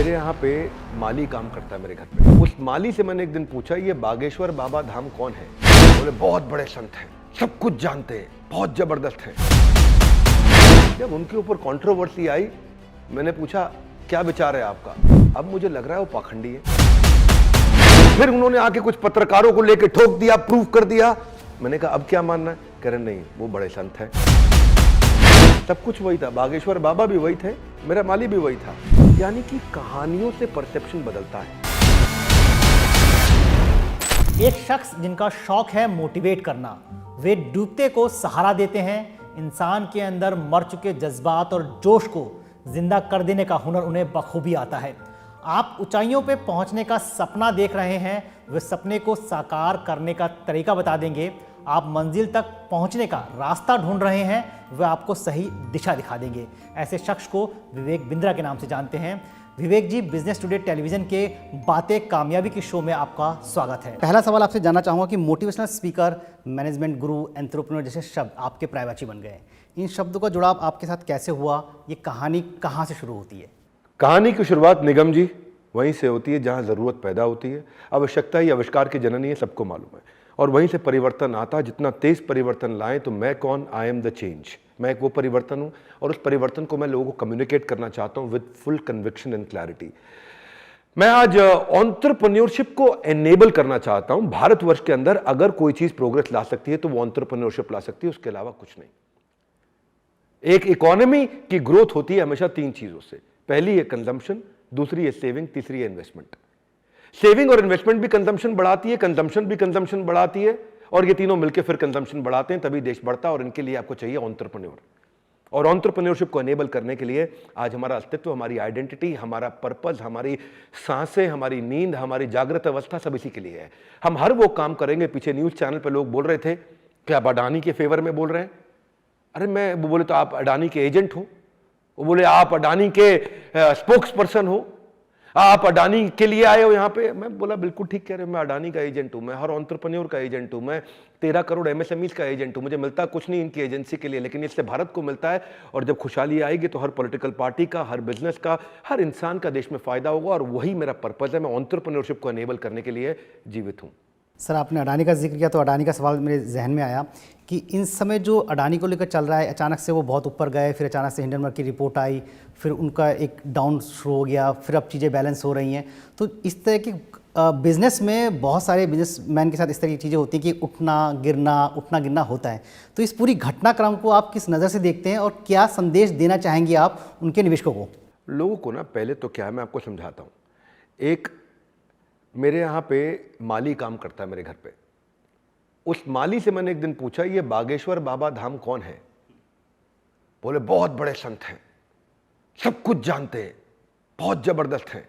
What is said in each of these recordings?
मेरे यहाँ पे माली काम करता है मेरे घर पे। उस माली से मैंने एक दिन पूछा, ये बागेश्वर बाबा धाम कौन है? बोले बहुत बड़े संत हैं, सब कुछ जानते हैं, बहुत जबरदस्त हैं। जब उनके ऊपर कंट्रोवर्सी आई, मैंने पूछा क्या विचार है आपका? अब मुझे लग रहा है वो पाखंडी है। फिर उन्होंने आके कुछ पत्रकारों को लेके ठोक दिया, प्रूव कर दिया। मैंने कहा अब क्या मानना है? कह रहे नहीं, वो बड़े संत हैं। सब कुछ वही था, बागेश्वर बाबा भी वही थे, मेरा माली भी वही था। यानी कि कहानियों से परसेप्शन बदलता है। एक शख्स जिनका शौक है मोटिवेट करना, वे डूबते को सहारा देते हैं। इंसान के अंदर मर चुके जज्बात और जोश को जिंदा कर देने का हुनर उन्हें बखूबी आता है। आप ऊंचाइयों पे पहुंचने का सपना देख रहे हैं, वे सपने को साकार करने का तरीका बता देंगे। आप मंजिल तक पहुंचने का रास्ता ढूंढ रहे हैं, वे आपको सही दिशा दिखा देंगे। ऐसे शख्स को विवेक बिंद्रा के नाम से जानते हैं। विवेक जी, बिजनेस टुडे टेलीविजन के बातें कामयाबी की शो में आपका स्वागत है। पहला सवाल आपसे जानना चाहूँगा कि मोटिवेशनल स्पीकर, मैनेजमेंट गुरु, एंटरप्रेन्योर जैसे शब्द आपके प्रायवाची बन गए। इन शब्दों का जुड़ाव आपके साथ कैसे हुआ? ये कहानी कहाँ से शुरू होती है? कहानी की शुरुआत निगम जी वहीं से होती है जहाँ ज़रूरत पैदा होती है। आवश्यकता ही आविष्कार की जननी है, सबको मालूम है। और वहीं से परिवर्तन आता है। जितना तेज परिवर्तन लाएं तो मैं कौन? I am the change. मैं एक वो परिवर्तन हूँ और उस परिवर्तन को मैं लोगों को कम्युनिकेट करना चाहता हूँ with full conviction and clarity. मैं आज एंटरप्रेन्योरशिप को एनेबल करना चाहता हूँ। भारतवर्ष के अंदर अगर कोई चीज़ प्रोग्रेस ला सकती है तो वो एंटरप्रेन्योरशिप ला सकती है, उसके अलावा कुछ नहीं। एक इकोनॉमी की ग्रोथ होती है हमेशा तीन चीज़ों से। पहली है कंजम्पशन, दूसरी है सेविंग, तीसरी है इन्वेस्टमेंट। सेविंग और इन्वेस्टमेंट भी कंजम्पशन बढ़ाती है, कंजम्पशन भी कंजम्पशन बढ़ाती है, और ये तीनों मिलकर फिर कंजम्पशन बढ़ाते हैं, तभी देश बढ़ता है। और इनके लिए आपको चाहिए एंटरप्रेन्योर। और एंटरप्रेन्योरशिप को एनेबल करने के लिए आज हमारा अस्तित्व, हमारी आइडेंटिटी, हमारा पर्पस, हमारी सांसें, हमारी नींद, हमारी जागृत अवस्था सब इसी के लिए है। हम हर वो काम करेंगे। पीछे न्यूज चैनल पर लोग बोल रहे थे कि आप अडानी के फेवर में बोल रहे हैं। अरे मैं वो बोले तो आप अडानी के एजेंट हो, वो बोले आप अडानी के स्पोक्स पर्सन हो, आप अडानी के लिए आए हो यहाँ पे। मैं बोला बिल्कुल ठीक कह रहे हो, मैं अडानी का एजेंट हूँ, मैं हर एंटरप्रेन्योर का एजेंट हूँ, मैं 13 करोड़ एमएसएमईज का एजेंट हूँ। मुझे मिलता कुछ नहीं इनकी एजेंसी के लिए, लेकिन इससे भारत को मिलता है। और जब खुशहाली आएगी तो हर पॉलिटिकल पार्टी का, हर बिजनेस का, हर इंसान का देश में फायदा होगा। और वही मेरा पर्पज है। मैं एंटरप्रेन्योरशिप को एनेबल करने के लिए जीवित हूँ। सर, आपने अडानी का जिक्र किया तो अडानी का सवाल मेरे जहन में आया कि इन समय जो अडानी को लेकर चल रहा है, अचानक से वो बहुत ऊपर गए, फिर अचानक से हिंडनबर्ग की रिपोर्ट आई, फिर उनका एक डाउन शुरू हो गया, फिर अब चीज़ें बैलेंस हो रही हैं। तो इस तरह की बिज़नेस में बहुत सारे बिजनेसमैन के साथ इस तरह की चीज़ें होती हैं कि उठना गिरना होता है। तो इस पूरी घटनाक्रम को आप किस नज़र से देखते हैं और क्या संदेश देना चाहेंगे आप उनके निवेशकों को? लोगों को ना, पहले तो क्या है मैं आपको समझाता हूँ। एक मेरे यहाँ पे माली काम करता है मेरे घर पे। उस माली से मैंने एक दिन पूछा, ये बागेश्वर बाबा धाम कौन है? बोले बहुत बड़े संत हैं, सब कुछ जानते हैं, बहुत जबरदस्त हैं।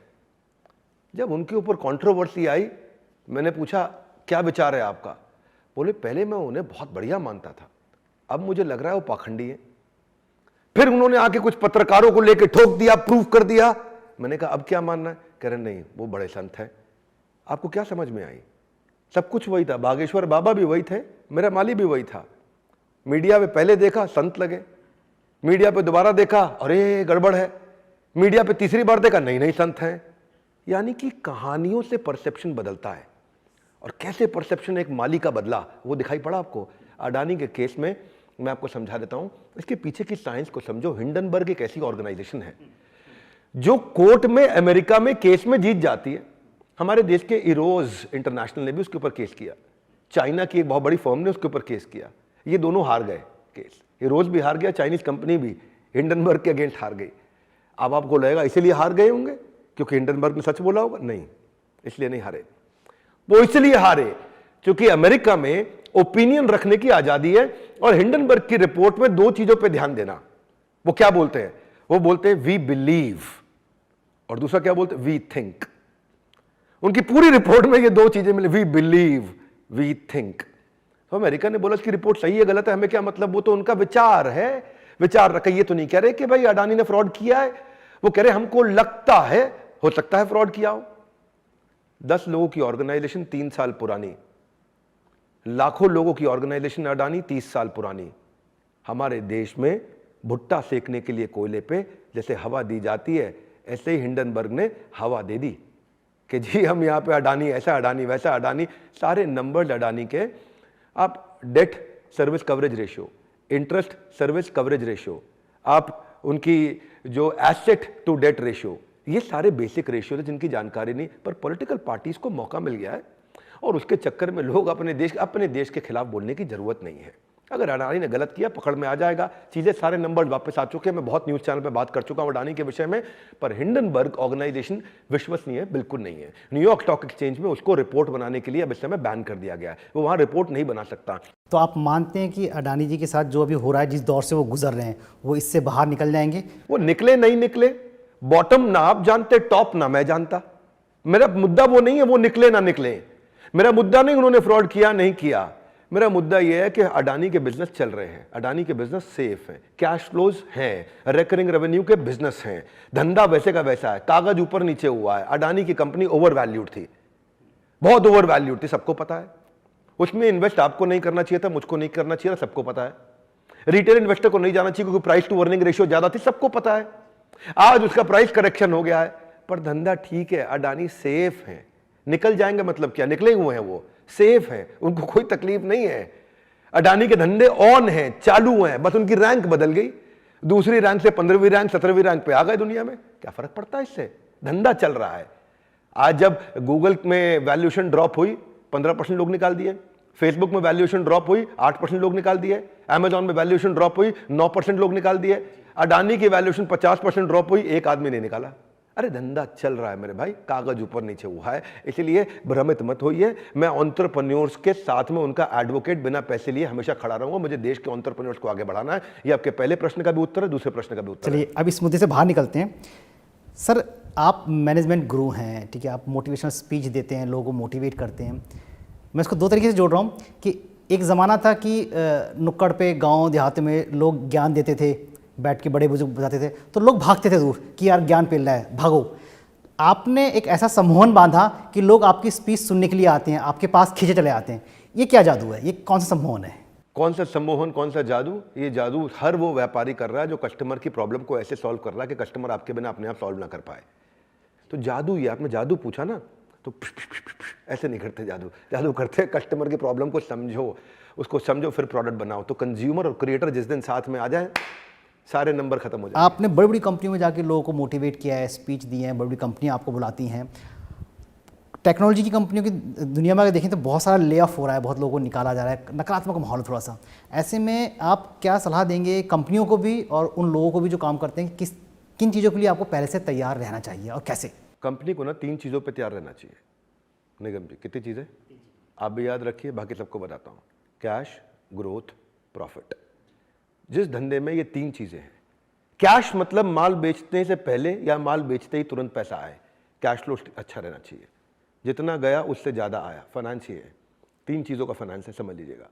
जब उनके ऊपर कंट्रोवर्सी आई, मैंने पूछा क्या विचार है आपका? बोले पहले मैं उन्हें बहुत बढ़िया मानता था, अब मुझे लग रहा है वो पाखंडी है। फिर उन्होंने आके कुछ पत्रकारों को लेके ठोक दिया, प्रूव कर दिया। मैंने कहा अब क्या मानना है? कह रहे नहीं, वो बड़े संत हैं। आपको क्या समझ में आई? सब कुछ वही था, बागेश्वर बाबा भी वही थे, मेरा माली भी वही था। मीडिया पे पहले देखा संत लगे, मीडिया पे दोबारा देखा अरे गड़बड़ है, मीडिया पे तीसरी बार देखा नहीं संत हैं। यानी कि कहानियों से परसेप्शन बदलता है। और कैसे परसेप्शन एक माली का बदला वो दिखाई पड़ा आपको अडानी के केस में। मैं आपको समझा देता हूं, इसके पीछे की साइंस को समझो। हिंडनबर्ग एक ऐसी ऑर्गेनाइजेशन है जो कोर्ट में अमेरिका में केस में जीत जाती है। हमारे देश के इरोज इंटरनेशनल ने भी उसके ऊपर केस किया, चाइना की एक बहुत बड़ी फर्म ने उसके ऊपर केस किया। ये दोनों हार गए केस, इरोज भी हार गया, चाइनीज कंपनी भी हिंडनबर्ग के अगेंस्ट हार गई। अब आपको लगेगा इसीलिए हार गए होंगे क्योंकि हिंडनबर्ग ने सच बोला होगा। नहीं, इसलिए नहीं हारे। वो इसलिए हारे क्योंकि अमेरिका में ओपिनियन रखने की आजादी है। और हिंडनबर्ग की रिपोर्ट में दो चीजों पर ध्यान देना। वो क्या बोलते हैं? वो बोलते हैं वी बिलीव, और दूसरा क्या बोलते हैं? We think. उनकी पूरी रिपोर्ट में ये दो चीजें मिली, वी बिलीव, वी थिंक। तो अमेरिका ने बोला इसकी रिपोर्ट सही है गलत है हमें क्या मतलब, वो तो उनका विचार है, विचार रखा। ये तो नहीं कह रहे कि भाई अडानी ने फ्रॉड किया है, वो कह रहे हमको लगता है हो सकता है फ्रॉड किया हो। 10 लोगों की ऑर्गेनाइजेशन 3 साल पुरानी, लाखों लोगों की ऑर्गेनाइजेशन अडानी 30 साल पुरानी। हमारे देश में भुट्टा सेकने के लिए कोयले पे जैसे हवा दी जाती है, ऐसे ही हिंडनबर्ग ने हवा दे दी कि जी हम यहाँ पे अडानी ऐसा, अडानी वैसा, अडानी, सारे नंबर्स अडानी के। आप debt service coverage ratio, interest service coverage ratio, आप उनकी जो एसेट टू डेट रेशियो, ये सारे बेसिक रेशियो थे जिनकी जानकारी नहीं, पर पॉलिटिकल पार्टीज को मौका मिल गया है और उसके चक्कर में लोग अपने देश के खिलाफ बोलने की जरूरत नहीं है। अगर अडानी ने गलत किया पकड़ में आ जाएगा, चीजें सारे नंबर वापस आ चुके हैं। मैं बहुत न्यूज चैनल पे बात कर चुका हूं अडानी के विषय में, पर हिंडनबर्ग ऑर्गेनाइजेशन विश्वसनीय है बिल्कुल नहीं है। न्यूयॉर्क स्टॉक एक्सचेंज में उसको रिपोर्ट बनाने के लिए अब इस समय बैन कर दिया गया है, वो वहां रिपोर्ट नहीं बना सकता। तो आप मानते हैं कि अडानी जी के साथ जो अभी हो रहा है, जिस दौर से वो गुजर रहे हैं, वो इससे बाहर निकल जाएंगे? वो निकले नहीं निकले, बॉटम ना आप जानते, टॉप ना मैं जानता। मेरा मुद्दा वो नहीं है वो निकले ना निकले, मेरा मुद्दा नहीं उन्होंने फ्रॉड किया नहीं किया। मेरा मुद्दा यह है कि अडानी के बिजनेस चल रहे हैं, अडानी के बिजनेस सेफ हैं, कैश फ्लोज हैं, रिकरिंग रेवेन्यू के बिजनेस हैं, धंधा वैसे का वैसा है, कागज ऊपर नीचे हुआ है। अडानी की कंपनी ओवर वैल्यूड थी, बहुत ओवर वैल्यूड थी, सबको पता है। उसमें इन्वेस्ट आपको नहीं करना चाहिए था, मुझको नहीं करना चाहिए था, सबको पता है। रिटेल इन्वेस्टर को नहीं जाना चाहिए क्योंकि प्राइस टू अर्निंग रेशियो ज्यादा थी, सबको पता है। आज उसका प्राइस करेक्शन हो गया है, पर धंधा ठीक है, अडानी सेफ है। निकल जाएंगे मतलब क्या, निकले हुए हैं, वो सेफ हैं, उनको कोई तकलीफ नहीं है। अडानी के धंधे ऑन हैं, चालू हैं, बस उनकी रैंक बदल गई, दूसरी रैंक से 15वीं रैंक 17वीं रैंक पे आ गए दुनिया में। क्या फर्क पड़ता है इससे, धंधा चल रहा है। आज जब गूगल में वैल्यूएशन ड्रॉप हुई 15% लोग निकाल दिए, फेसबुक में वैल्यूएशन ड्रॉप हुई 8% लोग निकाल दिए, अमेजॉन में वैल्यूएशन ड्रॉप हुई 9% लोग निकाल दिए। अडानी की वैल्यूएशन 50% ड्रॉप हुई, एक आदमी नहीं निकाला। अरे धंधा चल रहा है मेरे भाई, कागज ऊपर नीचे हुआ है, इसलिए भ्रमित मत होइए। मैं एंटरप्रेन्योर्स के साथ में उनका एडवोकेट बिना पैसे लिए हमेशा खड़ा रहूंगा। मुझे देश के एंटरप्रेन्योर्स को आगे बढ़ाना है। ये आपके पहले प्रश्न का भी उत्तर है, दूसरे प्रश्न का भी उत्तर है। चलिए अब इस मुद्दे से बाहर निकलते हैं। सर आप मैनेजमेंट गुरु हैं, ठीक है, आप मोटिवेशनल स्पीच देते हैं, लोगों को मोटिवेट करते हैं। मैं इसको दो तरीके से जोड़ रहा हूँ कि एक ज़माना था कि नुक्कड़ पे गाँव देहात में लोग ज्ञान देते थे, बैठ के बड़े बुजुर्ग बताते थे, तो लोग भागते थे दूर कि यार ज्ञान फैल रहा है, भागो। आपने एक ऐसा सम्मोहन बांधा कि लोग आपकी स्पीच सुनने के लिए आते हैं, आपके पास खींचे चले आते हैं। ये क्या जादू है, ये कौन सा सम्मोहन है? कौन सा सम्मोहन, कौन सा जादू? ये जादू हर वो व्यापारी कर रहा है जो कस्टमर की प्रॉब्लम को ऐसे सॉल्व कर रहा है कि कस्टमर आपके बिना अपने आप सॉल्व ना कर पाए। तो जादू, ये आपने जादू पूछा ना, तो ऐसे नहीं करते जादू। जादू करते कस्टमर की प्रॉब्लम को समझो, उसको समझो, फिर प्रोडक्ट बनाओ। तो कंज्यूमर और क्रिएटर जिस दिन साथ में आ जाए, सारे नंबर खत्म हो जाए। आपने बड़ी बड़ी कंपनियों में जाके लोगों को मोटिवेट किया है, स्पीच दी है, बड़ी बड़ी कंपनियां आपको बुलाती हैं। टेक्नोलॉजी की कंपनियों की दुनिया में अगर देखें तो बहुत सारा ले ऑफ हो रहा है, बहुत लोगों को निकाला जा रहा है, नकारात्मक माहौल थोड़ा सा। ऐसे में आप क्या सलाह देंगे कंपनियों को भी और उन लोगों को भी जो काम करते हैं, किन चीज़ों के लिए आपको पहले से तैयार रहना चाहिए और कैसे? कंपनी को ना 3 चीज़ों पे तैयार रहना चाहिए। निगम जी, कितनी चीज़ें आप भी याद रखिए, बाकी सबको बताता हूँ। Cash, growth, profit. जिस धंधे में ये 3 चीज़ें हैं, कैश मतलब माल बेचने से पहले या माल बेचते ही तुरंत पैसा आए, कैश फ्लो अच्छा रहना चाहिए, जितना गया उससे ज़्यादा आया। फाइनेंस ये है, 3 चीज़ों का फाइनेंस है, समझ लीजिएगा।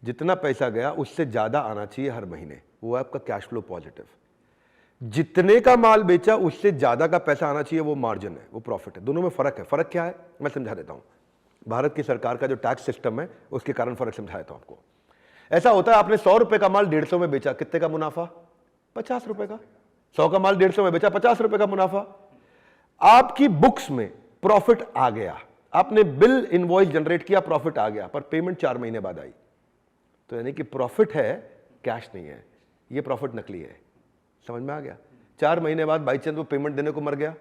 जितना पैसा गया उससे ज़्यादा आना चाहिए हर महीने, वो है आपका कैश फ्लो पॉजिटिव। जितने का माल बेचा उससे ज़्यादा का पैसा आना चाहिए, वो मार्जिन है, वो प्रॉफिट है। दोनों में फ़र्क है। फ़र्क क्या है मैं समझा देता हूँ। भारत की सरकार का जो टैक्स सिस्टम है उसके कारण फ़र्क समझा देता हूँ आपको। ऐसा होता है, आपने 100 रुपए का माल 150 में बेचा, कितने का मुनाफा? 50 रुपए का। 100 का माल 150 में बेचा, 50 रुपए का मुनाफा। आपकी बुक्स में प्रॉफिट आ गया, आपने बिल इनवॉइस जनरेट किया, प्रॉफिट आ गया, पर पेमेंट 4 महीने बाद आई। तो यानी कि प्रॉफिट है, कैश नहीं है। ये प्रॉफिट नकली है, समझ में आ गया? 4 महीने बाद बाई चांस वो पेमेंट देने को मर गया,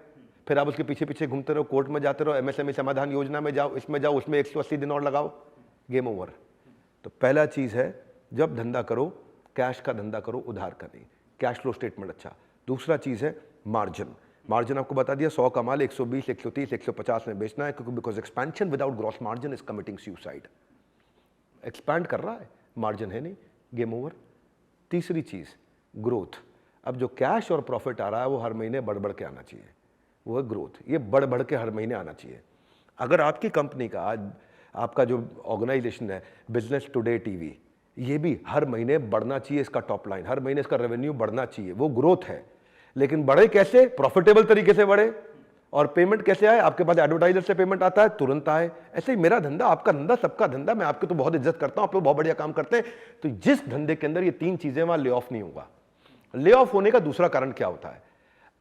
फिर आप उसके पीछे पीछे घूमते रहो, कोर्ट में जाते रहो, एमएसएमई समाधान योजना में जाओ, इसमें जाओ, उसमें 180 दिन और लगाओ, गेम ओवर। तो पहला चीज है, जब धंधा करो कैश का धंधा करो, उधार का नहीं। कैश फ्लो स्टेटमेंट अच्छा। दूसरा चीज है मार्जिन। मार्जिन आपको बता दिया, 100 का माल 120, 130, 150 में बेचना है, क्योंकि because expansion without gross margin is committing suicide. Expand कर रहा है, मार्जिन है नहीं, गेम ओवर। तीसरी चीज ग्रोथ। अब जो कैश और प्रॉफिट आ रहा है वो हर महीने बढ़ बढ़ के आना चाहिए, वो है ग्रोथ। ये बढ़ बढ़ के हर महीने आना चाहिए। अगर आपकी कंपनी का आज आपका जो ऑर्गेनाइजेशन है बिजनेस टुडे टीवी, ये भी हर महीने बढ़ना चाहिए, इसका टॉप लाइन हर महीने इसका रेवेन्यू बढ़ना चाहिए, वो ग्रोथ है। लेकिन बढ़े कैसे? प्रॉफिटेबल तरीके से बढ़े। और पेमेंट कैसे आए? आपके पास एडवर्टाइजर से पेमेंट आता है, तुरंत आए। ऐसे ही मेरा धंधा, आपका धंधा, सबका धंधा। मैं आपके तो बहुत इज्जत करता हूं, आप लोग बहुत बढ़िया काम करते हैं। तो जिस धंधे के अंदर ये 3 चीजें, वहां ले ऑफ नहीं होगा। ले ऑफ होने का दूसरा कारण क्या होता है?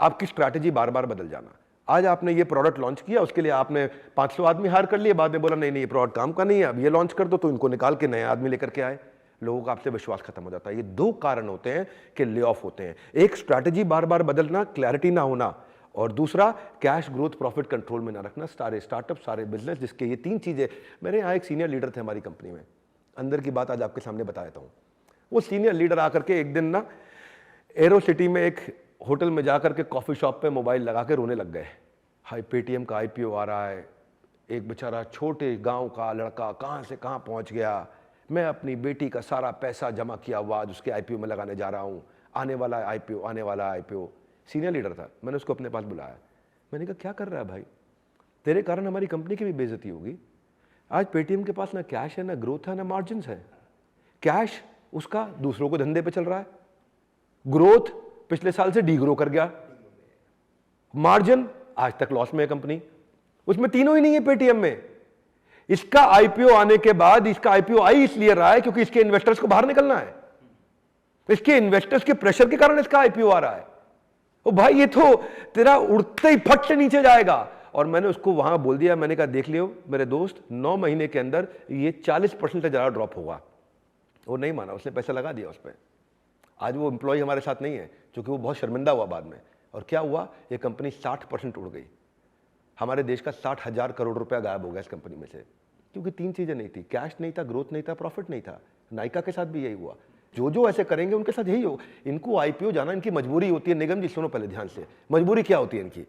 आपकी स्ट्रैटेजी बार बार बदल जाना। आज आपने ये प्रोडक्ट लॉन्च किया, उसके लिए आपने 500 आदमी हायर कर लिए, बाद में बोला नहीं नहीं ये प्रोडक्ट काम का नहीं है, अब ये लॉन्च कर दो, तो इनको निकाल के नए आदमी लेकर के आए, लोगों का आपसे विश्वास खत्म हो जाता है। ये दो कारण होते हैं कि ले ऑफ होते हैं, एक स्ट्रैटेजी बार बार बदलना, क्लैरिटी ना होना, और दूसरा कैश ग्रोथ प्रॉफिट कंट्रोल में ना रखना। सारे स्टार्टअप, सारे बिजनेस, जिसके ये तीन चीजें, मेरे यहाँ एक सीनियर लीडर थे हमारी कंपनी में, अंदर की बात आज आपके सामने बता देता हूँ। वो सीनियर लीडर आकर के एक दिन ना एरो सिटी में एक होटल में जाकर के कॉफी शॉप पे मोबाइल लगा के रोने लग गए। हाई पेटीएम का आईपीओ आ रहा है, एक बेचारा छोटे गांव का लड़का कहाँ से कहाँ पहुँच गया, मैं अपनी बेटी का सारा पैसा जमा किया हुआ आज उसके आईपीओ में लगाने जा रहा हूँ, आने वाला आईपीओ, आने वाला आईपीओ। सीनियर लीडर था, मैंने उसको अपने पास बुलाया, मैंने कहा क्या कर रहा है भाई, तेरे कारण हमारी कंपनी की भी बेइज्जती होगी। आज पेटीएम के पास ना कैश है, ना ग्रोथ है, ना मार्जिन है। कैश उसका दूसरों को धंधे पे चल रहा है, ग्रोथ पिछले साल से डीग्रो कर गया, मार्जिन आज तक लॉस में है कंपनी, उसमें तीनों ही नहीं है पेटीएम में। इसका आईपीओ आने के बाद, इसका आईपीओ आई इसलिए रहा है क्योंकि इसके इन्वेस्टर्स को बाहर निकलना है, इसके इन्वेस्टर्स के प्रेशर के कारण इसका आईपीओ आ रहा है। ओ भाई ये तो तेरा उड़ते ही फट से नीचे जाएगा। और मैंने उसको वहां बोल दिया, मैंने कहा देख लियो मेरे दोस्त, 9 महीने के अंदर ये 40% से ज्यादा ड्रॉप होगा। वो नहीं माना, उसने पैसा लगा दिया उस पर। आज वो एम्प्लॉय हमारे साथ नहीं है, क्योंकि वो बहुत शर्मिंदा हुआ बाद में। और क्या हुआ, ये कंपनी 60% उड़ गई। हमारे देश का 60,000 करोड़ रुपया गायब हो गया इस कंपनी में से, क्योंकि तीन चीजें नहीं थी, कैश नहीं था, ग्रोथ नहीं था, प्रॉफिट नहीं था। नायका के साथ भी यही हुआ, जो जो ऐसे करेंगे उनके साथ यही हो। इनको आईपीओ जाना इनकी मजबूरी होती है। निगम जी सुनो पहले ध्यान से, मजबूरी क्या होती है इनकी।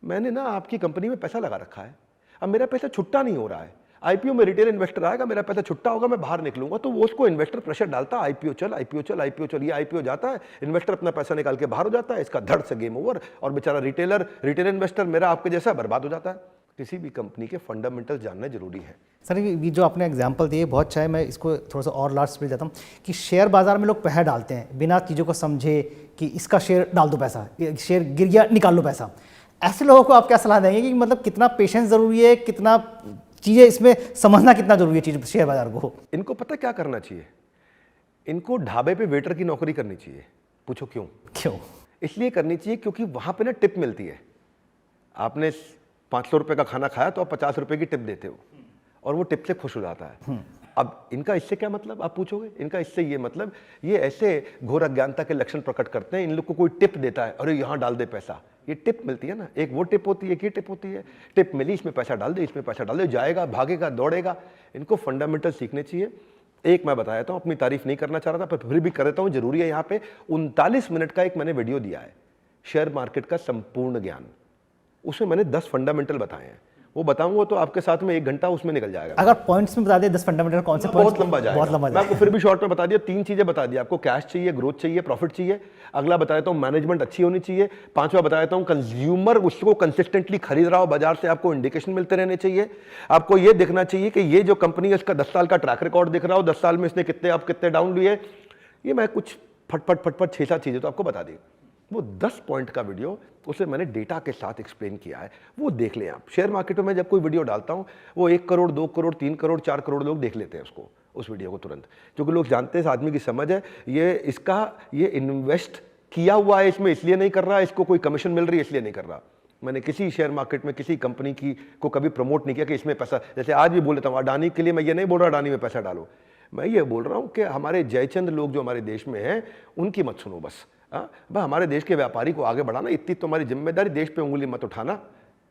मैंने ना आपकी कंपनी में पैसा लगा रखा है, अब मेरा पैसा छुट्टा नहीं हो रहा है, आईपीओ में रिटेल इन्वेस्टर आएगा, मेरा पैसा छुट्टा होगा, मैं बाहर निकलूंगा, तो वो उसको इन्वेस्टर प्रेशर डालता है, आईपीओ चल, आईपीओ चल, आईपीओ चल। ये आईपीओ जाता है, इन्वेस्टर अपना पैसा निकाल के बाहर हो जाता है, इसका धड़ से गेम ओवर, और बेचारा रिटेल इन्वेस्टर मेरा आपके जैसा बर्बाद हो जाता है। किसी भी कंपनी के फंडामेंटल जानना जरूरी है। सर ये जो आपने एग्जांपल दिए बहुत अच्छा है, मैं इसको थोड़ा सा और लार्ज स्पीड जाता हूँ कि शेयर बाजार में लोग पैसा डालते हैं बिना चीज़ों को समझे कि इसका शेयर डाल दो पैसा, शेयर गिर गया निकाल लो पैसा। ऐसे लोगों को आप क्या सलाह देंगे कि मतलब कितना पेशेंस ज़रूरी है, कितना चीज़ें इसमें समझना कितना ज़रूरी है चीज़ शेयर बाजार को? इनको पता क्या करना चाहिए, इनको ढाबे पे वेटर की नौकरी करनी चाहिए। पूछो क्यों? क्यों? इसलिए करनी चाहिए क्योंकि वहां पे ना टिप मिलती है। आपने 500 रुपए का खाना खाया तो आप 50 रुपए की टिप देते हो, और वो टिप से खुश हो जाता है। अब इनका इससे क्या मतलब, आप पूछोगे? इनका इससे ये मतलब, ये ऐसे घोर अज्ञानता के लक्षण प्रकट करते हैं। इन लोग को कोई टिप देता है, अरे यहाँ डाल दे पैसा, ये टिप मिलती है ना, एक वो टिप होती है, एक ये टिप होती है। टिप मिली, इसमें पैसा डाल दे, इसमें पैसा डाल दे, जाएगा, भागेगा, दौड़ेगा। इनको फंडामेंटल सीखने चाहिए। एक मैं बताया था, अपनी तारीफ नहीं करना चाह रहा था, पर फिर भी कर देता हूँ, जरूरी है। यहाँ पे 39 मिनट का एक मैंने वीडियो दिया है, शेयर मार्केट का संपूर्ण ज्ञान। उसमें मैंने 10 फंडामेंटल बताए हैं, वो बताऊंगा तो आपके साथ में 1 घंटा उसमें निकल जाएगा। अगर पॉइंट्स में बता दे 10 फंडामेंटल कौन से पॉइंट्स? बहुत लंबा जाएगा, बहुत लंबा मैं आपको फिर भी शॉर्ट में बता दिया। 3 चीजें बता दिया आपको, कैश चाहिए, ग्रोथ चाहिए, प्रॉफिट चाहिए। अगला बताया हूँ मैनेजमेंट अच्छी होनी चाहिए। 5वां बताया हूँ कंज्यूमर उसको कंसिस्टेंटली खरीद रहा हो बाजार से, आपको इंडिकेशन मिलते रहने चाहिए। आपको ये देखना चाहिए कि ये जो कंपनी है इसका 10 साल का ट्रैक रिकॉर्ड दिख रहा हो, 10 साल में इसने कितने अप कितने डाउन लिए। ये मैं कुछ फटफट 6-7 चीजें तो आपको बता दी। वो 10 पॉइंट का वीडियो, उसे मैंने डेटा के साथ एक्सप्लेन किया है, वो देख लें आप। शेयर मार्केट में जब कोई वीडियो डालता हूं, वो 1 करोड़ 2 करोड़ 3 करोड़ 4 करोड़ लोग देख लेते हैं उसको, उस वीडियो को तुरंत, क्योंकि लोग जानते हैं इस आदमी की समझ है, ये इन्वेस्ट किया हुआ है इसमें, इसलिए नहीं कर रहा, इसको कोई कमीशन मिल रही है इसलिए नहीं कर रहा। मैंने किसी शेयर मार्केट में किसी कंपनी की को कभी प्रमोट नहीं किया कि इसमें पैसा, जैसे आज भी बोल लेता हूँ अडानी के लिए, मैं ये नहीं बोल रहा अडानी में पैसा डालो, मैं ये बोल रहा हूँ कि हमारे जयचंद लोग जो हमारे देश में हैं उनकी मत सुनो बस। भाई हमारे देश के व्यापारी को आगे बढ़ाना, इतनी तो हमारी जिम्मेदारी, देश पे उंगली मत उठाना,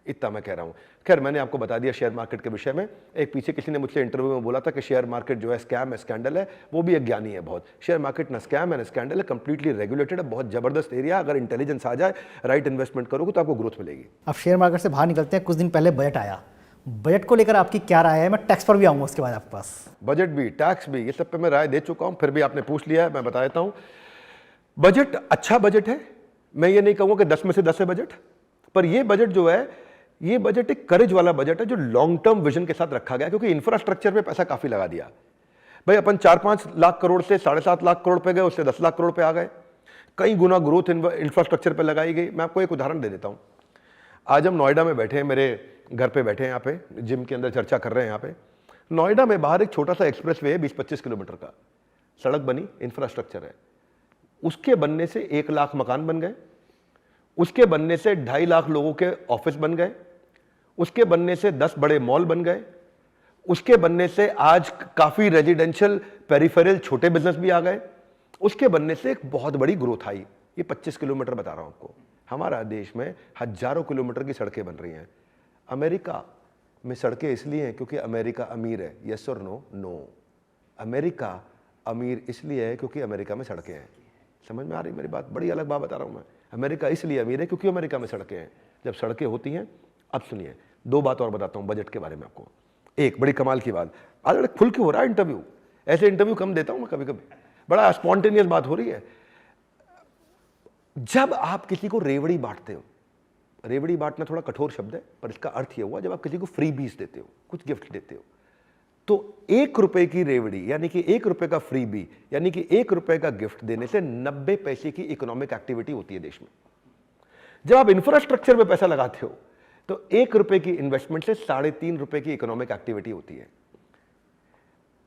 इतना मैं कह रहा हूँ। खैर मैंने आपको बता दिया शेयर मार्केट के विषय में। एक पीछे किसी ने मुझसे इंटरव्यू में बोला था कि शेयर मार्केट जो है स्कैम है, स्कैंडल है, वो भी एक ज्ञानी है बहुत। शेयर मार्केट ना स्कैम है ना स्कैंडल है, कंप्लीटली रेगुलेटेड है, बहुत जबरदस्त एरिया। अगर इंटेलिजेंस आ जाए, राइट इन्वेस्टमेंट करोगे तो आपको ग्रोथ मिलेगी। अब शेयर मार्केट से बाहर निकलते हैं, कुछ दिन पहले बजट आया, बजट को लेकर आपकी क्या राय है? मैं टैक्स पर भी आऊंगा उसके बाद आपके पास। बजट भी, टैक्स भी, ये सब पे मैं राय दे चुका हूं, फिर भी आपने पूछ लिया है, मैं बता देता हूं। बजट अच्छा बजट है, मैं ये नहीं कहूंगा कि 10 में से 10 है बजट, पर ये बजट जो है, ये बजट एक करेज वाला बजट है जो लॉन्ग टर्म विजन के साथ रखा गया, क्योंकि इंफ्रास्ट्रक्चर पे पैसा काफी लगा दिया। भाई अपन 4-5 लाख करोड़ से 7.5 लाख करोड़ पे गए, उससे 10 लाख करोड़ पे आ गए, कई गुना ग्रोथ इंफ्रास्ट्रक्चर पे लगाई गई। मैं आपको एक उदाहरण दे देता हूं। आज हम नोएडा में बैठे हैं, मेरे घर पे बैठे हैं, यहाँ पे जिम के अंदर चर्चा कर रहे हैं। यहाँ पे नोएडा में बाहर एक छोटा सा एक्सप्रेस वे है 20-25 किलोमीटर का, सड़क बनी, इंफ्रास्ट्रक्चर है, उसके बनने से 1 लाख मकान बन गए, उसके बनने से 2.5 लाख लोगों के ऑफिस बन गए, उसके बनने से 10 बड़े मॉल बन गए, उसके बनने से आज काफी रेजिडेंशियल पेरिफेरल छोटे बिजनेस भी आ गए, उसके बनने से एक बहुत बड़ी ग्रोथ आई। ये 25 किलोमीटर बता रहा हूं आपको। हमारा देश में हजारों किलोमीटर की सड़कें बन रही हैं। अमेरिका में सड़कें इसलिए हैं क्योंकि अमेरिका अमीर है। यस और नो? नो। अमेरिका अमीर इसलिए है क्योंकि अमेरिका में सड़कें हैं। समझ में आ रही मेरी बात? बड़ी अलग बात बता रहा हूं मैं। अमेरिका इसलिए अमीर है क्योंकि अमेरिका में सड़कें हैं। जब सड़कें होती हैं, अब सुनिए 2 बात और बताता हूं बजट के बारे में आपको। एक बड़ी कमाल की बात, आज बड़ा खुल के हो रहा है इंटरव्यू। ऐसे इंटरव्यू कम देता हूं मैं कभी कभी, बड़ा स्पॉन्टेनियस बात हो रही है। जब आप किसी को रेवड़ी बांटते हो, रेवड़ी बांटना थोड़ा कठोर शब्द है पर इसका अर्थ यह हुआ जब आप किसी को फ्री बीज देते हो, कुछ गिफ्ट देते हो, तो 1 रुपए की रेवड़ी यानी कि 1 रुपए का फ्री बी यानी कि 1 रुपए का गिफ्ट देने से 90 पैसे की इकोनॉमिक एक्टिविटी होती है देश में। जब आप इंफ्रास्ट्रक्चर में पैसा लगाते हो तो 1 रुपए की इन्वेस्टमेंट से 3.5 रुपए की इकोनॉमिक एक्टिविटी होती है।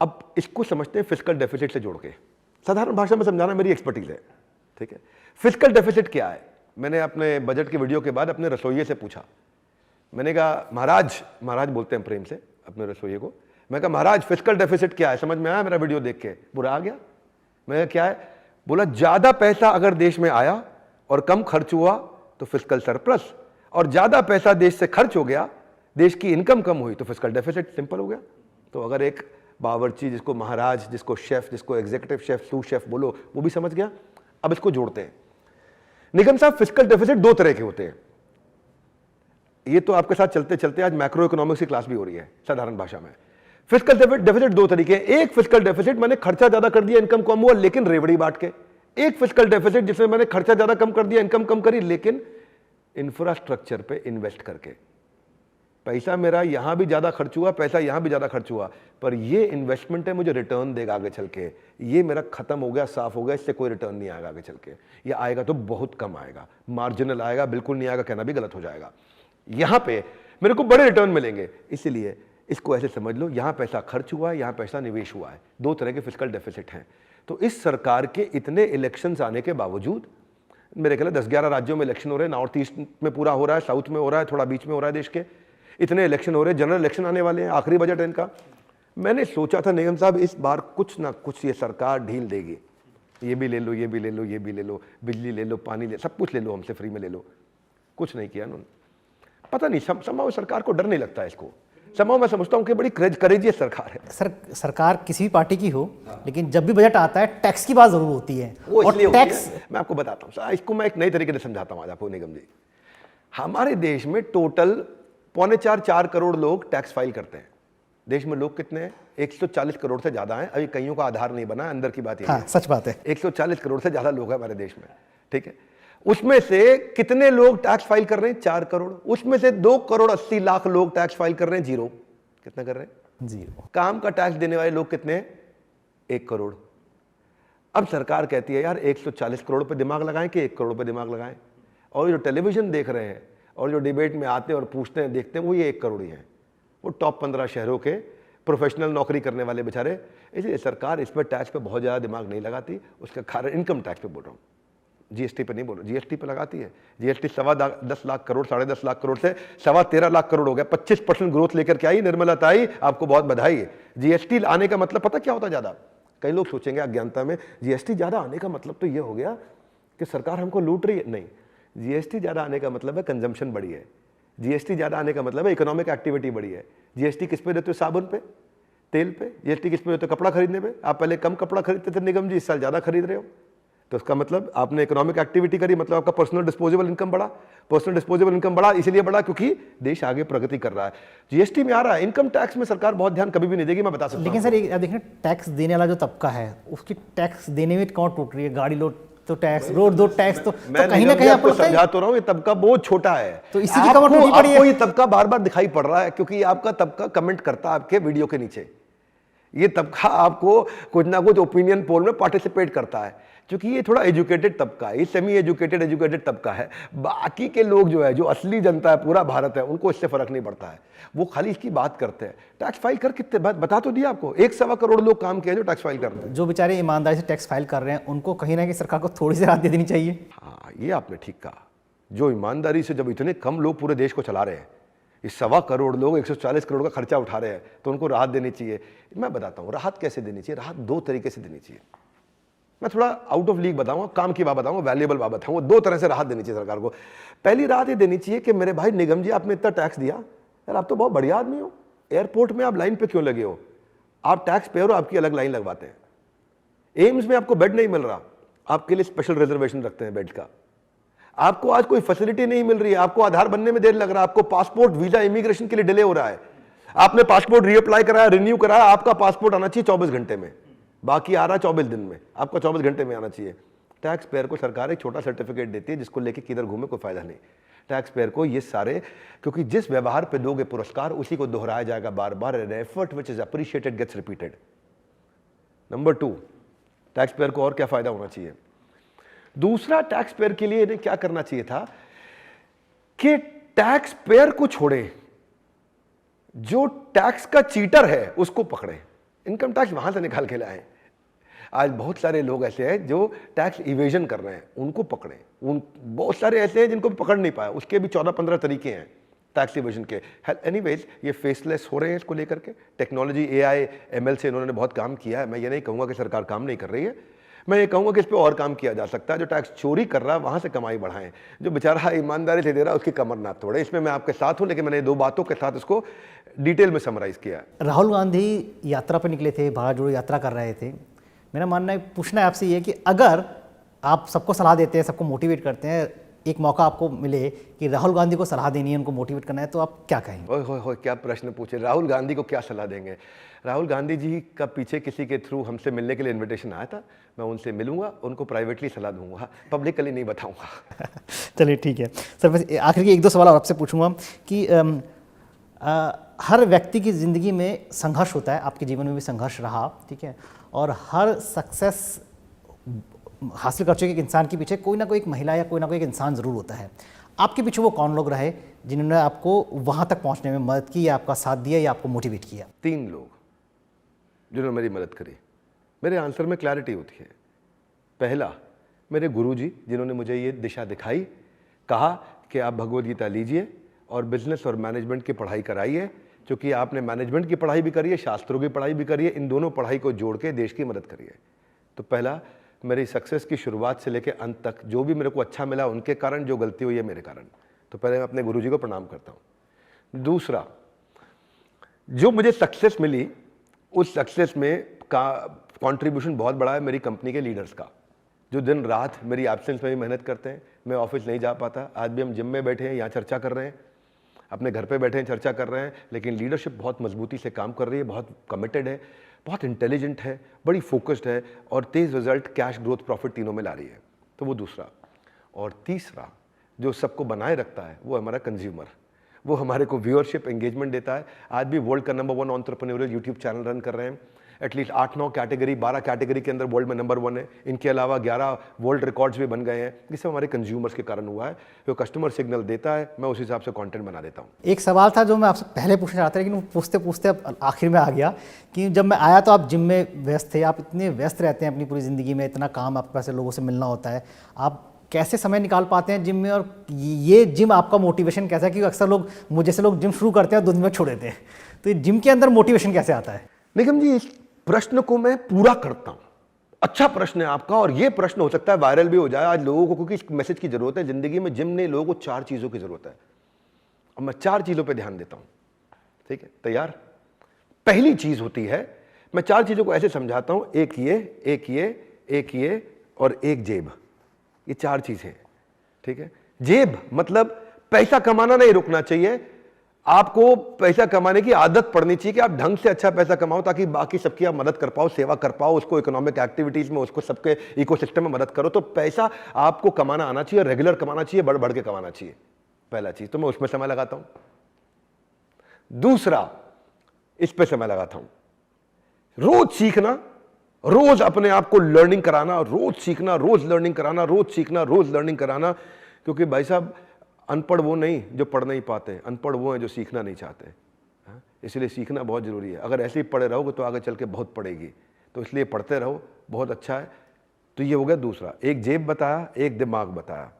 अब इसको समझते हैं फिस्कल डेफिसिट से जोड़ के, साधारण भाषा में समझाना मेरी एक्सपर्टीज है, ठीक है। फिस्कल डेफिसिट क्या है? मैंने अपने बजट के वीडियो के बाद अपने रसोइये से पूछा। मैंने कहा महाराज बोलते हैं प्रेम से अपने रसोइये को, मैं कहा महाराज फिस्कल डेफिसिट क्या है? समझ में आया मेरा वीडियो देख के? बुरा आ गया। मैं कहा क्या है? बोला ज्यादा पैसा अगर देश में आया और कम खर्च हुआ तो फिस्कल सरप्लस, और ज्यादा पैसा देश से खर्च हो गया, देश की इनकम कम हुई तो फिस्कल डेफिसिट। सिंपल हो गया। तो अगर एक बावर्ची, जिसको महाराज, जिसको शेफ, जिसको एग्जीक्यूटिव शेफ, सू शेफ बोलो, वो भी समझ गया। अब इसको जोड़ते हैं। निगम साहब, फिस्कल डेफिसिट 2 तरह के होते हैं। ये तो आपके साथ चलते चलते आज मैक्रो इकोनॉमिक्स की क्लास भी हो रही है साधारण भाषा में। फिस्कल डेफिसिट 2 तरीके हैं। एक फिस्कल डेफिसिट मैंने खर्चा ज्यादा कर दिया, इनकम कम हुआ, लेकिन रेवड़ी बांट के। एक फिस्कल डेफिसिट जिसमें मैंने खर्चा ज्यादा कम कर दिया, इनकम कम करी, लेकिन इंफ्रास्ट्रक्चर पे इन्वेस्ट करके। पैसा मेरा यहां भी ज्यादा खर्च हुआ, पैसा यहां भी ज्यादा खर्च हुआ, पर ये इन्वेस्टमेंट है, मुझे रिटर्न देगा आगे चल के। ये मेरा खत्म हो गया, साफ हो गया, इससे कोई रिटर्न नहीं आएगा आगे चल के। ये आएगा तो बहुत कम आएगा, मार्जिनल आएगा, बिल्कुल नहीं आएगा कहना भी गलत हो जाएगा। यहां पे मेरे को बड़े रिटर्न मिलेंगे, इसलिए इसको ऐसे समझ लो, यहां पैसा खर्च हुआ है, यहां पैसा निवेश हुआ है। 2 तरह के फिस्कल डेफिसिट हैं। तो इस सरकार के इतने इलेक्शंस आने के बावजूद, मेरे ख्याल 10-11 राज्यों में इलेक्शन हो रहे हैं, नॉर्थ ईस्ट में पूरा हो रहा है, साउथ में हो रहा है, थोड़ा बीच में हो रहा है देश के, इतने इलेक्शन हो रहे हैं, जनरल इलेक्शन आने वाले हैं, आखिरी बजट है इनका। मैंने सोचा था निगम साहब इस बार कुछ ना कुछ ये सरकार ढील देगी। ये भी ले लो, ये भी ले लो, ये भी ले लो, बिजली ले लो, पानी ले, सब कुछ ले लो, हमसे फ्री में ले लो। कुछ नहीं किया उन्होंने। पता नहीं, समाव सरकार को डर नहीं लगता है इसको। समाव मैं समझता हूँ कि बड़ी करेजियस सरकार है। सरकार किसी भी पार्टी की हो, लेकिन जब भी बजट आता है टैक्स की बात जरूर होती है। वो और इसलिए टैक्स, मैं आपको बताता हूँ, इसको मैं एक नई तरीके से समझाता हूँ आज आपको निगम जी। हमारे देश में टोटल 3.25-4 करोड़ लोग टैक्स फाइल करते हैं। देश में लोग कितने हैं? 140 करोड़ से ज्यादा हैं। अभी कईयों का आधार नहीं बना, अंदर की बात ये है। सच बात है। 140 करोड़ से ज्यादा लोग हैं हमारे देश में, ठीक है। उसमें से कितने लोग टैक्स फाइल कर रहे हैं? 4 करोड़। उसमें से 2,80,00,000 लोग टैक्स फाइल कर रहे हैं, जीरो। कितना कर रहे हैं? जीरो। काम का टैक्स देने वाले लोग कितने हैं? 1 करोड़। अब सरकार कहती है यार 140 करोड़ पे दिमाग लगाएं कि 1 करोड़ पे दिमाग लगाएं। और जो टेलीविजन देख रहे हैं और जो डिबेट में आते हैं और पूछते हैं, देखते हैं, वो ये 1 करोड़ ही हैं। वो टॉप 15 शहरों के प्रोफेशनल नौकरी करने वाले बेचारे। इसलिए सरकार इस पर टैक्स पे बहुत ज़्यादा दिमाग नहीं लगाती। उसका कारण इनकम टैक्स पे बोल रहा हूँ, जीएसटी पे नहीं बोल रहा। जीएसटी पे लगाती है। जीएसटी 10.25 लाख करोड़, 10.5 लाख करोड़ से 13.25 लाख करोड़ हो गया। 25% ग्रोथ लेकर के आई निर्मला ताई, आपको बहुत बधाई है। जीएसटी आने का मतलब पता क्या होता है? ज़्यादा, कई लोग सोचेंगे अज्ञानता में, जीएसटी ज़्यादा आने का मतलब तो ये हो गया कि सरकार हमको लूट रही है। नहीं, जीएसटी ज़्यादा आने का मतलब है कंजम्पशन बढ़ी है। जीएसटी ज़्यादा आने का मतलब है इकोनॉमिक एक्टिविटी बढ़ी है। जीएसटी किस पे देते हो? साबुन पे, तेल पे। जीएसटी किस पे देते हो? कपड़ा खरीदने पे। आप पहले कम कपड़ा खरीदते थे निगम जी, इस साल ज़्यादा खरीद रहे हो, तो उसका मतलब आपने इकोनॉमिक एक्टिविटी करी, मतलब आपका पर्सनल डिस्पोजेबल इनकम बढ़ा। पर्सनल डिस्पोजेबल इनकम बढ़ा इसलिए बढ़ा क्योंकि देश आगे प्रगति कर रहा है। जीएसटी में आ रहा है। इनकम टैक्स में सरकार बहुत ध्यान कभी भी नहीं देगी, मैं बता सकता हूं। लेकिन सर देखें, टैक्स देने वाला जो तबका है उसकी टैक्स देने में कौन टूट रही है? गाड़ी लो तो टैक्स, रोड दो टैक्स, तो कहीं ना कहीं आपको समझा तो रहा हूं, ये तबका बहुत छोटा है। तो इसी की कमर टूटी पड़ी है। आपको ये तबका बार बार दिखाई पड़ रहा है क्योंकि आपका तबका कमेंट करता है आपके वीडियो के नीचे। ये तबका आपको कुछ ना कुछ ओपिनियन पोल में पार्टिसिपेट करता है, क्योंकि ये थोड़ा एजुकेटेड तबका है, ये सेमी एजुकेटेड तबका है। बाकी के लोग जो है, जो असली जनता है, पूरा भारत है, उनको इससे फर्क नहीं पड़ता है। वो खाली इसकी बात करते हैं। टैक्स फाइल कर कितने, बता तो दिया आपको, 1.25 करोड़ लोग काम किए जो टैक्स फाइल कर रहे हैं। जो बेचारे ईमानदारी से टैक्स फाइल कर रहे हैं उनको कहीं ना कहीं सरकार को थोड़ी सी राहत दे देनी चाहिए। हाँ, ये आपने ठीक कहा, जो ईमानदारी से, जब इतने कम लोग पूरे देश को चला रहे हैं, इस 1.25 करोड़ लोग 140 करोड़ का खर्चा उठा रहे हैं, तो उनको राहत देनी चाहिए। मैं बताता हूँ राहत कैसे देनी चाहिए। राहत 2 तरीके से देनी चाहिए। मैं थोड़ा आउट ऑफ लीग बताऊंगा, काम की बात बताऊंगा, वैल्यूएबल बात बताऊंगा। 2 तरह से राहत देनी चाहिए सरकार को। पहली राहत ये देनी चाहिए कि मेरे भाई निगम जी, आपने इतना टैक्स दिया यार, आप तो बहुत बढ़िया आदमी हो, एयरपोर्ट में आप लाइन पे क्यों लगे हो? आप टैक्स पेयर हो, आपकी अलग लाइन लगवाते हैं। एम्स में आपको बेड नहीं मिल रहा, आपके लिए स्पेशल रिजर्वेशन रखते हैं बेड का। आपको आज कोई फैसिलिटी नहीं मिल रही है, आपको आधार बनने में देर लग रहा है, आपको पासपोर्ट वीजा इमिग्रेशन के लिए डिले हो रहा है, आपने पासपोर्ट रीअप्लाई कराया, रिन्यू कराया, आपका पासपोर्ट आना चाहिए 24 घंटे में, बाकी आ रहा 24 दिन में, आपका 24 घंटे में आना चाहिए। टैक्स पेयर को सरकार एक छोटा सर्टिफिकेट देती है जिसको लेके किधर घूमे कोई फायदा नहीं। टैक्स पेयर को ये सारे, क्योंकि जिस व्यवहार पे दोगे पुरस्कार उसी को दोहराया जाएगा बार बार। An effort which is appreciated gets repeated. Number 2, taxpayer को और क्या फायदा होना चाहिए? दूसरा, टैक्स पेयर के लिए इन्हें क्या करना चाहिए था कि टैक्स पेयर को छोड़े, जो टैक्स का चीटर है उसको पकड़े, इनकम टैक्स वहां से निकाल के लाए। आज बहुत सारे लोग ऐसे हैं जो टैक्स इवेजन कर रहे हैं, उनको पकड़े। बहुत सारे ऐसे हैं जिनको पकड़ नहीं पाया, उसके भी 14-15 तरीके हैं टैक्स इवेजन के। एनीवेज, ये फेसलेस हो रहे हैं इसको लेकर के। टेक्नोलॉजी, AI, ML से इन्होंने बहुत काम किया है। मैं ये नहीं कहूंगा कि सरकार काम नहीं कर रही है, मैं ये कहूंगा कि इस पर और काम किया जा सकता है। जो टैक्स चोरी कर रहा है वहां से कमाई बढ़ाएं, जो बेचारा ईमानदारी से दे रहा है उसकी कमर ना तोड़े। इसमें मैं आपके साथ हूं, लेकिन मैंने 2 बातों के साथ इसको डिटेल में समराइज किया। राहुल गांधी यात्रा पर निकले थे, भारत जोड़ो यात्रा कर रहे थे। मेरा मानना है, पूछना है आपसे ये कि अगर आप सबको सलाह देते हैं, सबको मोटिवेट करते हैं, एक मौका आपको मिले कि राहुल गांधी को सलाह देनी है, उनको मोटिवेट करना है, तो आप क्या कहेंगे? ओए होए होए, क्या प्रश्न पूछे। राहुल गांधी को क्या सलाह देंगे? राहुल गांधी जी का पीछे किसी के थ्रू हमसे मिलने के लिए इनविटेशन आया था। मैं उनसे मिलूंगा, उनको प्राइवेटली सलाह दूंगा, पब्लिकली नहीं बताऊंगा। चलिए ठीक है सर। बस आखिर के 1-2 सवाल और आपसे पूछूंगा कि हर व्यक्ति की ज़िंदगी में संघर्ष होता है, आपके जीवन में भी संघर्ष रहा, ठीक है, और हर सक्सेस हासिल कर चुके एक इंसान के पीछे कोई ना कोई एक महिला या कोई ना कोई एक इंसान ज़रूर होता है। आपके पीछे वो कौन लोग रहे जिन्होंने आपको वहाँ तक पहुँचने में मदद की, या आपका साथ दिया, या आपको मोटिवेट किया? 3 लोग जिन्होंने मेरी मदद करी। मेरे आंसर में क्लैरिटी होती है। पहला, मेरे गुरुजी, जिन्होंने मुझे ये दिशा दिखाई, कहा कि आप भगवद गीता लीजिए और बिजनेस और मैनेजमेंट की पढ़ाई कराइए, क्योंकि आपने मैनेजमेंट की पढ़ाई भी करी है, शास्त्रों की पढ़ाई भी करी है, इन दोनों पढ़ाई को जोड़ के देश की मदद करिए। तो पहला, मेरी सक्सेस की शुरुआत से लेकर अंत तक जो भी मेरे को अच्छा मिला उनके कारण, जो गलती हुई है मेरे कारण। तो पहले मैं अपने गुरुजी को प्रणाम करता हूँ। दूसरा, जो मुझे सक्सेस मिली, उस सक्सेस में का कंट्रीब्यूशन बहुत बड़ा है मेरी कंपनी के लीडर्स का, जो दिन रात मेरी एब्सेंस में भी मेहनत करते हैं। मैं ऑफिस नहीं जा पाता, आज भी हम जिम में बैठे हैं, यहाँ चर्चा कर रहे हैं, अपने घर पे बैठे हैं, चर्चा कर रहे हैं, लेकिन लीडरशिप बहुत मजबूती से काम कर रही है, बहुत कमिटेड है, बहुत इंटेलिजेंट है, बड़ी फोकस्ड है, और तेज़ रिजल्ट, कैश, ग्रोथ, प्रॉफिट तीनों में ला रही है। तो वो दूसरा। और तीसरा, जो सबको बनाए रखता है, वो हमारा कंज्यूमर। वो हमारे को व्यूअरशिप, एंगेजमेंट देता है। आज भी वर्ल्ड का number 1 entrepreneurial YouTube channel run कर रहे हैं। एटलीस्ट 8-9 कैटेगरी, 12 कैटेगरी के अंदर वर्ल्ड में नंबर 1 है। इनके अलावा 11 वर्ल्ड रिकॉर्ड्स भी बन गए हैं। ये सब हमारे कंज्यूमर्स के कारण हुआ है। जो कस्टमर सिग्नल देता है, मैं उस हिसाब से कंटेंट बना देता हूँ। एक सवाल था जो मैं आपसे पहले पूछना चाहता था, लेकिन वो पूछते पूछते अब आखिर में आ गया कि जब मैं आया तो आप जिम में व्यस्त थे। आप इतने व्यस्त रहते हैं अपनी पूरी ज़िंदगी में, इतना काम, आपके पास लोगों से मिलना होता है, आप कैसे समय निकाल पाते हैं जिम में? और ये जिम आपका मोटिवेशन कैसा है? क्योंकि अक्सर लोग, मुझे से लोग जिम शुरू करते हैं 2 दिन में छोड़ देते हैं, तो ये जिम के अंदर मोटिवेशन कैसे आता है? निगम जी, इस प्रश्न को मैं पूरा करता हूं। अच्छा प्रश्न है आपका, और ये प्रश्न हो सकता है वायरल भी हो जाए आज लोगों को, क्योंकि इस मैसेज की जरूरत है। जिंदगी में जिम ने लोगों को 4 चीजों की जरूरत है, और मैं 4 चीजों पे ध्यान देता हूं। ठीक है, तैयार? पहली चीज होती है, मैं 4 चीजों को ऐसे समझाता हूं, एक ये, एक ये, एक ये और एक जेब। ये 4 चीजें, ठीक है। जेब मतलब पैसा कमाना नहीं रुकना चाहिए, आपको पैसा कमाने की आदत पड़नी चाहिए कि आप ढंग से अच्छा पैसा कमाओ, ताकि बाकी सबकी आप मदद कर पाओ, सेवा कर पाओ, उसको इकोनॉमिक एक्टिविटीज में, उसको सबके इकोसिस्टम में मदद करो। तो पैसा आपको कमाना आना चाहिए, रेगुलर कमाना चाहिए, बढ़ बढ़ के कमाना चाहिए। पहला चीज, तो मैं उसमें समय लगाता हूं। दूसरा, इस पे समय लगाता हूं, रोज सीखना, रोज अपने आप को लर्निंग कराना, रोज सीखना, रोज लर्निंग कराना, रोज सीखना, रोज लर्निंग कराना। क्योंकि भाई साहब, अनपढ़ वो नहीं जो पढ़ नहीं पाते, अनपढ़ वो हैं जो सीखना नहीं चाहते। इसलिए सीखना बहुत जरूरी है। अगर ऐसे ही पढ़े रहोगे तो आगे चल के बहुत पड़ेगी, तो इसलिए पढ़ते रहो, बहुत अच्छा है। तो ये हो गया दूसरा। एक जेब बताया, एक दिमाग बताया।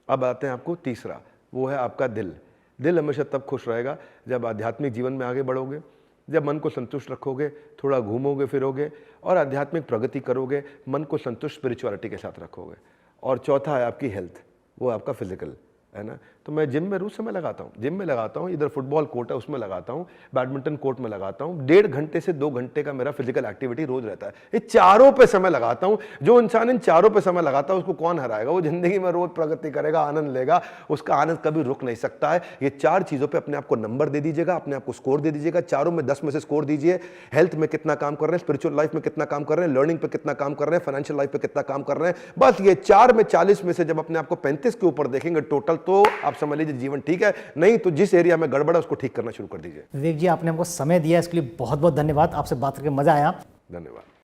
अब आते हैं आपको तीसरा, वो है आपका दिल। दिल हमेशा तब खुश रहेगा जब आध्यात्मिक जीवन में आगे बढ़ोगे, जब मन को संतुष्ट रखोगे, थोड़ा घूमोगे फिरोगे और आध्यात्मिक प्रगति करोगे, मन को संतुष्ट स्पिरिचुअलिटी के साथ रखोगे। और चौथा है आपकी हेल्थ, वो आपका फिजिकल है ना। तो मैं जिम में रोज समय लगाता हूँ, जिम में लगाता हूँ, इधर फुटबॉल कोर्ट है उसमें लगाता हूँ, बैडमिंटन कोर्ट में लगाता हूँ। 1.5 घंटे से 2 घंटे का मेरा फिजिकल एक्टिविटी रोज रहता है। ये चारों पे समय लगाता हूँ। जो इंसान इन चारों पे समय लगाता है उसको कौन हराएगा? वो जिंदगी में रोज प्रगति करेगा, आनंद लेगा, उसका आनंद कभी रुक नहीं सकता है। ये 4 चीजों पर अपने आप को नंबर दे दीजिएगा, अपने आप को स्कोर दे दीजिएगा। चारों में 10 में से स्कोर दीजिए। हेल्थ में कितना काम कर रहे हैं, स्पिरिचुअल लाइफ में कितना काम कर रहे हैं, लर्निंग पे कितना काम कर रहे हैं, फाइनेंशियल लाइफ पे कितना काम कर रहे हैं। बस ये 4 में 40 में से जब अपने आप को 35 के ऊपर देखेंगे टोटल, तो आप समझ लीजिए जीवन ठीक है। नहीं तो जिस एरिया में गड़बड़ है उसको ठीक करना शुरू कर दीजिए। विवेक जी, आपने हमको समय दिया, इसके लिए बहुत बहुत धन्यवाद। आपसे बात करके मजा आया। धन्यवाद।